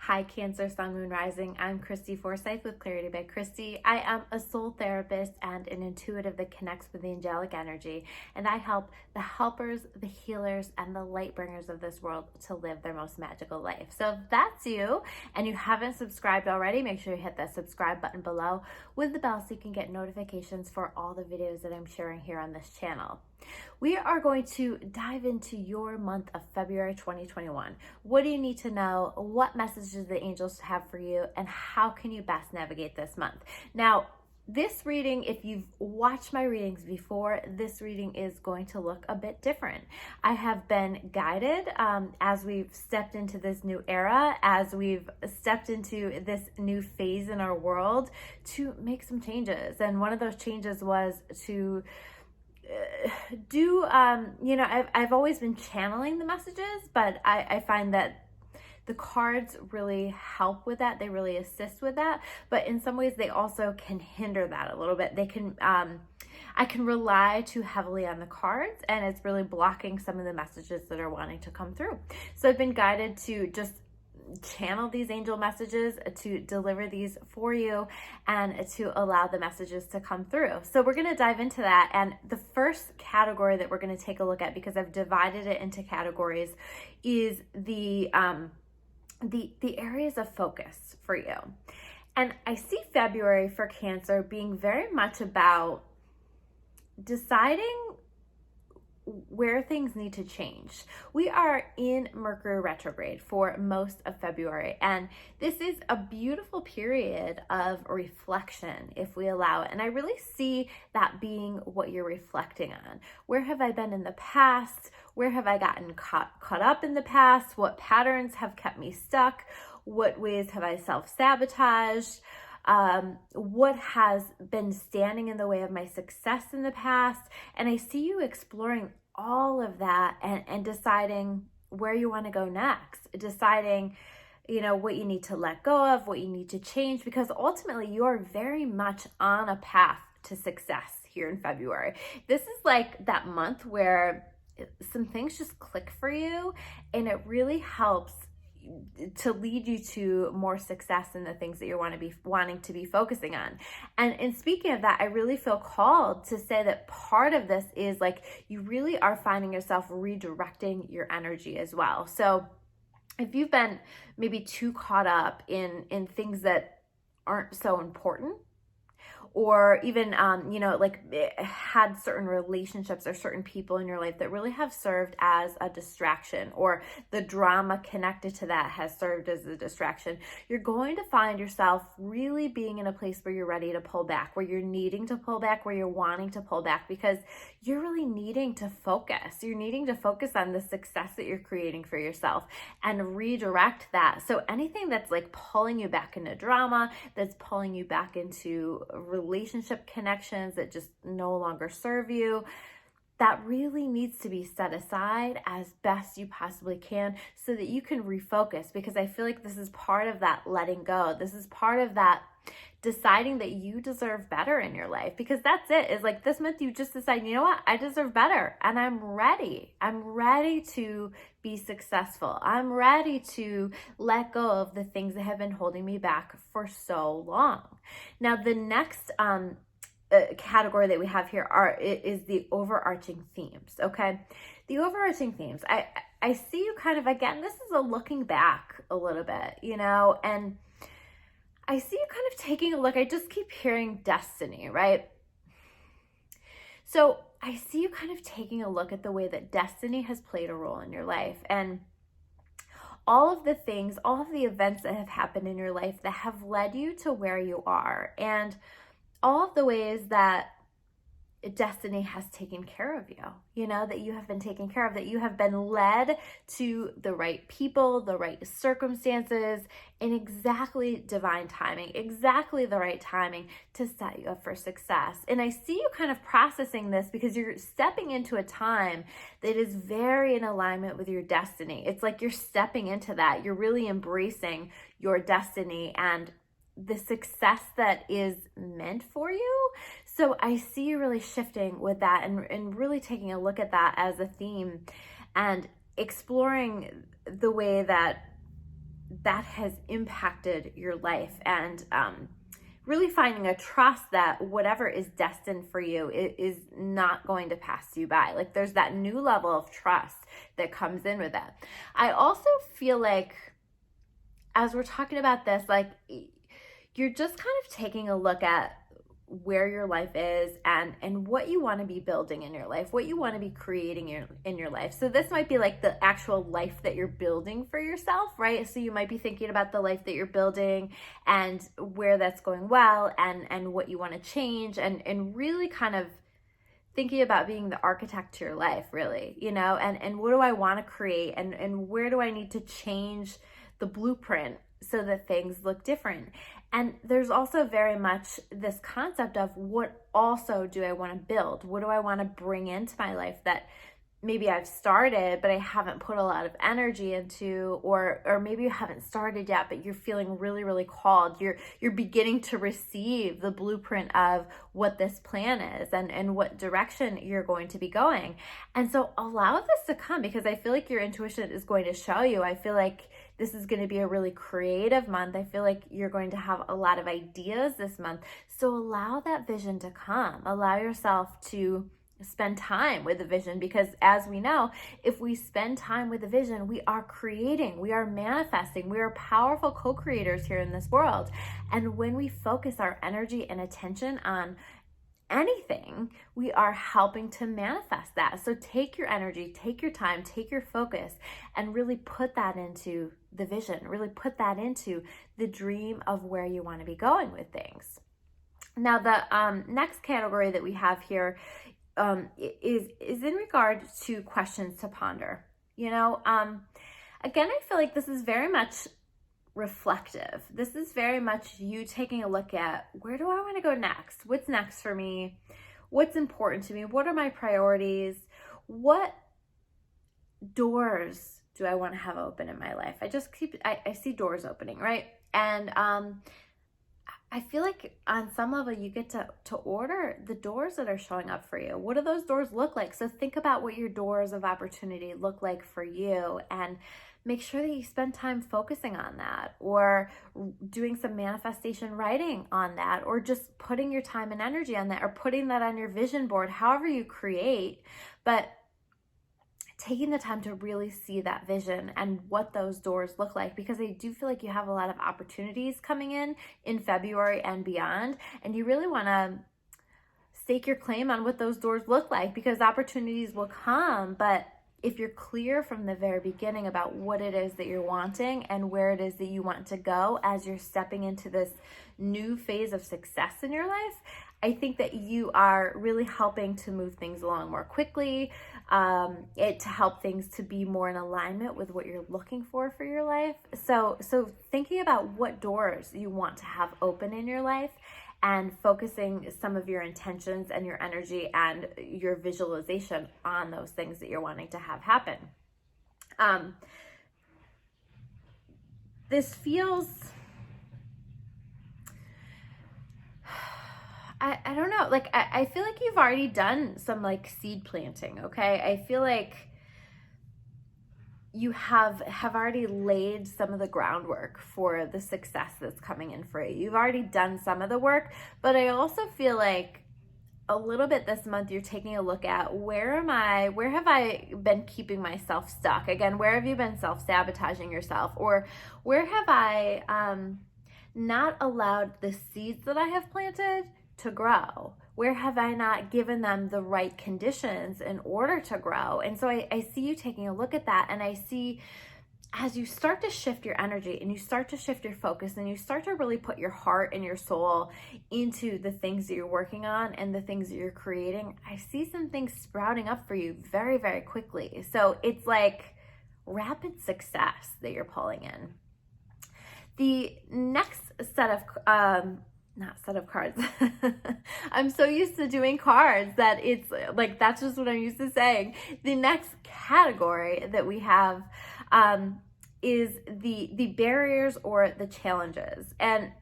Hi, Cancer, Sun, Moon, Rising. I'm Christy Forsyth with Clarity by Christy. I am a soul therapist and an intuitive that connects with the angelic energy, and I help the helpers, the healers, and the light bringers of this world to live their most magical life. So if that's you and you haven't subscribed already, make sure you hit that subscribe button below with the bell so you can get notifications for all the videos that I'm sharing here on this channel. We are going to dive into your month of February 2021. What do you need to know? What messages the angels have for you? And how can you best navigate this month? Now, this reading, if you've watched my readings before, this reading is going to look a bit different. I have been guided as we've stepped into this new era, as we've stepped into this new phase in our world to make some changes. And one of those changes was to I've always been channeling the messages, but I find that the cards really help with that. They really assist with that, but in some ways they also can hinder that a little bit. They can, I can rely too heavily on the cards, and it's really blocking some of the messages that are wanting to come through. So I've been guided to just channel these angel messages, to deliver these for you, and to allow the messages to come through. So we're going to dive into that. And the first category that we're going to take a look at, because I've divided it into categories, is the areas of focus for you. And I see February for Cancer being very much about deciding where things need to change. We are in Mercury retrograde for most of February, and this is a beautiful period of reflection if we allow it. And I really see that being what you're reflecting on. Where have I been in the past? Where have I gotten caught up in the past? What patterns have kept me stuck? What ways have I self-sabotaged? What has been standing in the way of my success in the past? And I see you exploring all of that and deciding where you want to go next, deciding, what you need to let go of, what you need to change, because ultimately you are very much on a path to success here in February. This is like that month where some things just click for you, and it really helps to lead you to more success in the things that you're wanting to be focusing on. And speaking of that, I really feel called to say that part of this is like you really are finding yourself redirecting your energy as well. So if you've been maybe too caught up in things that aren't so important, or even, had certain relationships or certain people in your life that really have served as a distraction, or the drama connected to that has served as a distraction, you're going to find yourself really being in a place where you're ready to pull back, where you're needing to pull back, where you're wanting to pull back, because you're really needing to focus. You're needing to focus on the success that you're creating for yourself and redirect that. So anything that's like pulling you back into drama, that's pulling you back into relationship connections that just no longer serve you, that really needs to be set aside as best you possibly can so that you can refocus. Because I feel like this is part of that letting go. This is part of that deciding that you deserve better in your life, because that's it. Is like this month you just decide, you know what, I deserve better, and I'm ready to be successful. I'm ready to let go of the things that have been holding me back for so long. Now the next category that we have here is the overarching themes. Okay, the overarching themes, I see you kind of, again, this is a looking back a little bit, and I see you kind of taking a look. I just keep hearing destiny, right? So I see you kind of taking a look at the way that destiny has played a role in your life, and all of the things, all of the events that have happened in your life that have led you to where you are, and all of the ways that destiny has taken care of you, that you have been taken care of, that you have been led to the right people, the right circumstances, in exactly divine timing, exactly the right timing to set you up for success. And I see you kind of processing this because you're stepping into a time that is very in alignment with your destiny. It's like you're stepping into that. You're really embracing your destiny and the success that is meant for you. So I see you really shifting with that and really taking a look at that as a theme and exploring the way that that has impacted your life, and really finding a trust that whatever is destined for you is not going to pass you by. Like there's that new level of trust that comes in with that. I also feel like as we're talking about this, like you're just kind of taking a look at where your life is and what you want to be building in your life, what you want to be creating in your life. So this might be like the actual life that you're building for yourself, right? So you might be thinking about the life that you're building and where that's going well, and what you want to change, and really kind of thinking about being the architect to your life, really, and what do I want to create, and where do I need to change the blueprint so that things look different. And there's also very much this concept of what also do I want to build? What do I want to bring into my life that maybe I've started, but I haven't put a lot of energy into, or maybe you haven't started yet, but you're feeling really, really called. You're beginning to receive the blueprint of what this plan is and what direction you're going to be going. And so allow this to come, because I feel like your intuition is going to show you. I feel like this is going to be a really creative month. I feel like you're going to have a lot of ideas this month. So allow that vision to come. Allow yourself to spend time with the vision, because as we know, if we spend time with the vision, we are creating, we are manifesting, we are powerful co-creators here in this world. And when we focus our energy and attention on anything, we are helping to manifest that. So take your energy, take your time, take your focus, and really put that into the vision, really put that into the dream of where you want to be going with things. Now, the next category that we have here is in regard to questions to ponder. Again, I feel like this is very much reflective. This is very much you taking a look at, where do I want to go next? What's next for me? What's important to me? What are my priorities? What doors do I want to have open in my life? I see doors opening, right? And I feel like on some level you get to order the doors that are showing up for you. What do those doors look like? So think about what your doors of opportunity look like for you, and make sure that you spend time focusing on that, or doing some manifestation writing on that, or just putting your time and energy on that, or putting that on your vision board, however you create. But taking the time to really see that vision and what those doors look like, because I do feel like you have a lot of opportunities coming in February and beyond, and you really want to stake your claim on what those doors look like, because opportunities will come. But if you're clear from the very beginning about what it is that you're wanting and where it is that you want to go as you're stepping into this new phase of success in your life, I think that you are really helping to move things along more quickly, to help things to be more in alignment with what you're looking for your life. So thinking about what doors you want to have open in your life, and focusing some of your intentions and your energy and your visualization on those things that you're wanting to have happen. This feels, I don't know, like I feel like you've already done some like seed planting, okay? I feel like you have already laid some of the groundwork for the success that's coming in for you. You've already done some of the work, but I also feel like a little bit this month you're taking a look at, where have I been keeping myself stuck? Again, where have you been self-sabotaging yourself? Or where have I not allowed the seeds that I have planted to grow? Where have I not given them the right conditions in order to grow? And so I see you taking a look at that, and I see as you start to shift your energy and you start to shift your focus and you start to really put your heart and your soul into the things that you're working on and the things that you're creating, I see some things sprouting up for you very, very quickly. So it's like rapid success that you're pulling in. The next set of not set of cards. I'm so used to doing cards that it's like, that's just what I'm used to saying. The next category that we have is the barriers or the challenges. And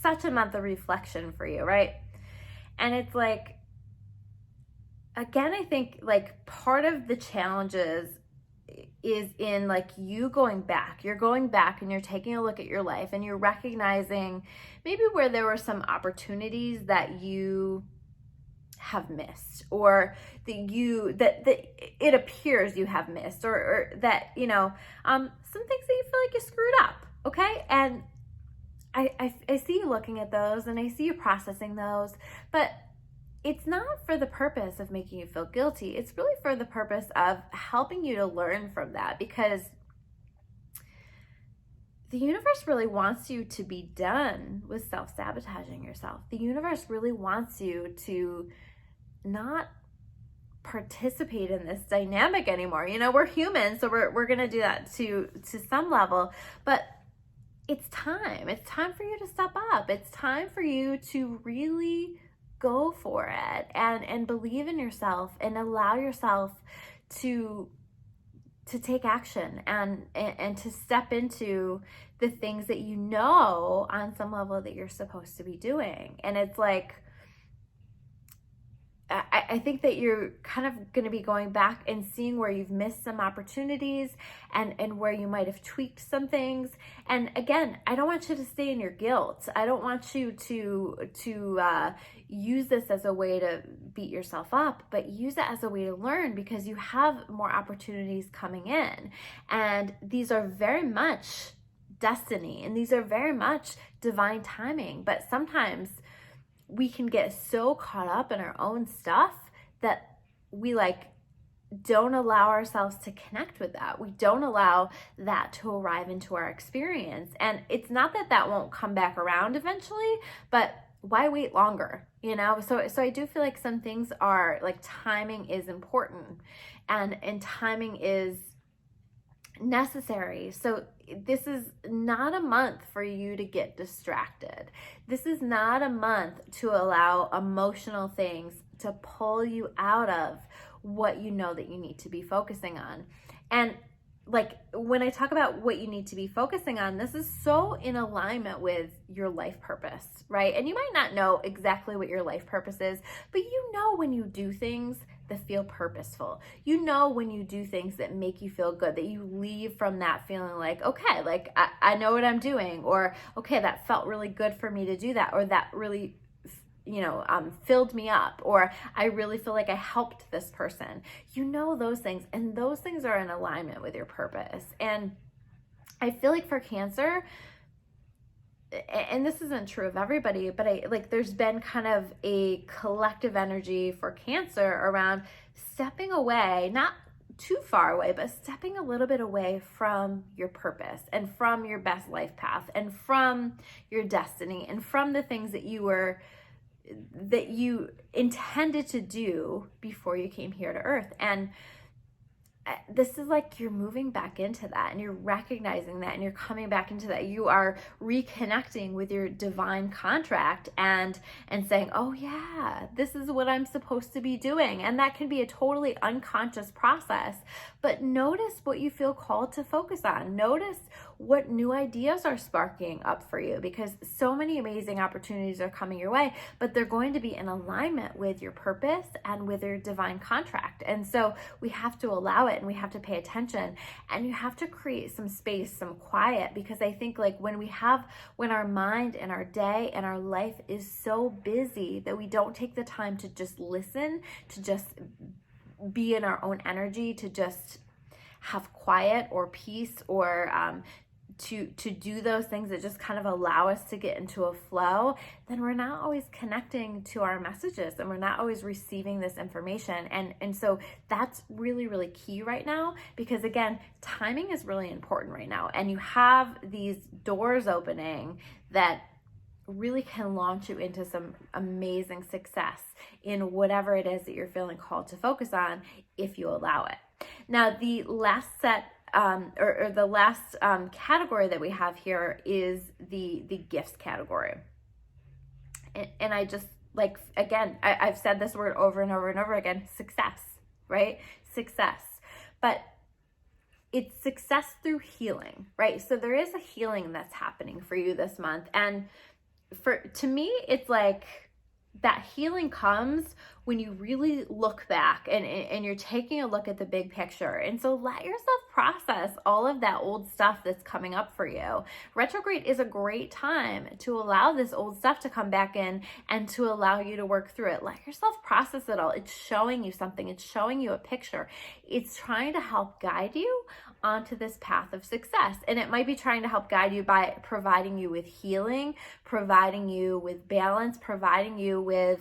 such a month of reflection for you, right? And it's like, again, I think like part of the challenges is in like you going back. You're going back and you're taking a look at your life and you're recognizing maybe where there were some opportunities that you have missed, or that it appears you have missed, or that, some things that you feel like you screwed up. Okay. And I see you looking at those and I see you processing those, but it's not for the purpose of making you feel guilty. It's really for the purpose of helping you to learn from that, because the universe really wants you to be done with self-sabotaging yourself. The universe really wants you to not participate in this dynamic anymore. We're humans, so we're going to do that to some level, but it's time. It's time for you to step up. It's time for you to really go for it and believe in yourself and allow yourself to take action and to step into the things that on some level that you're supposed to be doing. And it's like, I think that you're kind of going to be going back and seeing where you've missed some opportunities and where you might have tweaked some things. And again, I don't want you to stay in your guilt. I don't want you to use this as a way to beat yourself up, but use it as a way to learn, because you have more opportunities coming in. And these are very much destiny, and these are very much divine timing. But sometimes we can get so caught up in our own stuff that we don't allow ourselves to connect with that. We don't allow that to arrive into our experience. And it's not that won't come back around eventually, but why wait longer? So I do feel like some things are like, timing is important and timing is necessary. So this is not a month for you to get distracted. This is not a month to allow emotional things to pull you out of what you know that you need to be focusing on. And like, when I talk about what you need to be focusing on, this is so in alignment with your life purpose, right? And you might not know exactly what your life purpose is, but when you do things that feel purposeful, when you do things that make you feel good, that you leave from that feeling like, okay, like I know what I'm doing, or okay, that felt really good for me to do that, or that really filled me up, or I really feel like I helped this person. Those things, and those things are in alignment with your purpose. And I feel like for Cancer, and this isn't true of everybody, but there's been kind of a collective energy for Cancer around stepping away, not too far away, but stepping a little bit away from your purpose and from your best life path and from your destiny and from the things that you intended to do before you came here to Earth. And this is like, you're moving back into that, and you're recognizing that, and you're coming back into that. You are reconnecting with your divine contract and saying, oh yeah, this is what I'm supposed to be doing. And that can be a totally unconscious process, but notice what you feel called to focus on. Notice what new ideas are sparking up for you, because so many amazing opportunities are coming your way, but they're going to be in alignment with your purpose and with your divine contract. And so we have to allow it, and we have to pay attention, and you have to create some space, some quiet, because I think like when our mind and our day and our life is so busy that we don't take the time to just listen, to just be in our own energy, to just have quiet or peace, or to do those things that just kind of allow us to get into a flow, then we're not always connecting to our messages, and we're not always receiving this information. And so that's really, really key right now, because again, timing is really important right now. And you have these doors opening that really can launch you into some amazing success in whatever it is that you're feeling called to focus on, if you allow it. Now, the last the last category that we have here is the gifts category. And I just, like, again, I've said this word over and over and over again, success, right? Success. But it's success through healing, right? So there is a healing that's happening for you this month. And to me, it's like that healing comes when you really look back and you're taking a look at the big picture. And so let yourself process all of that old stuff that's coming up for you. Retrograde is a great time to allow this old stuff to come back in and to allow you to work through it. Let yourself process it all. It's showing you something. It's showing you a picture. It's trying to help guide you onto this path of success. And it might be trying to help guide you by providing you with healing, providing you with balance, providing you with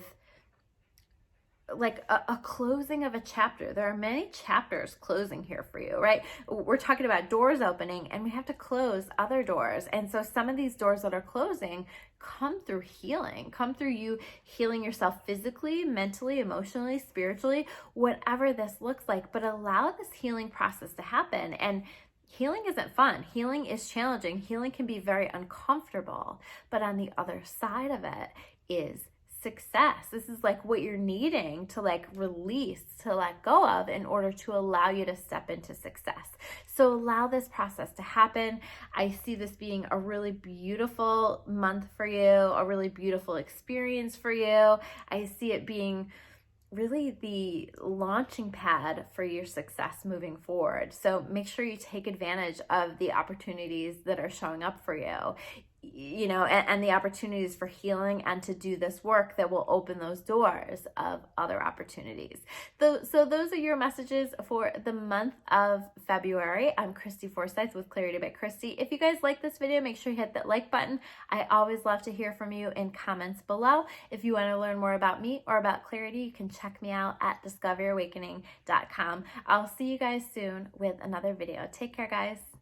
like a closing of a chapter. There are many chapters closing here for you, right? We're talking about doors opening, and we have to close other doors. And so some of these doors that are closing come through healing, come through you healing yourself physically, mentally, emotionally, spiritually, whatever this looks like. But allow this healing process to happen. And healing isn't fun. Healing is challenging. Healing can be very uncomfortable. But on the other side of it is success. This is like what you're needing to like release, to let go of in order to allow you to step into success. So allow this process to happen. I see this being a really beautiful month for you, a really beautiful experience for you. I see it being really the launching pad for your success moving forward. So make sure you take advantage of the opportunities that are showing up for you, you know, and the opportunities for healing and to do this work that will open those doors of other opportunities. So those are your messages for the month of February. I'm Christy Forsyth with Clarity by Christy. If you guys like this video, make sure you hit that like button. I always love to hear from you in comments below. If you want to learn more about me or about Clarity, you can check me out at discoverawakening.com. I'll see you guys soon with another video. Take care, guys.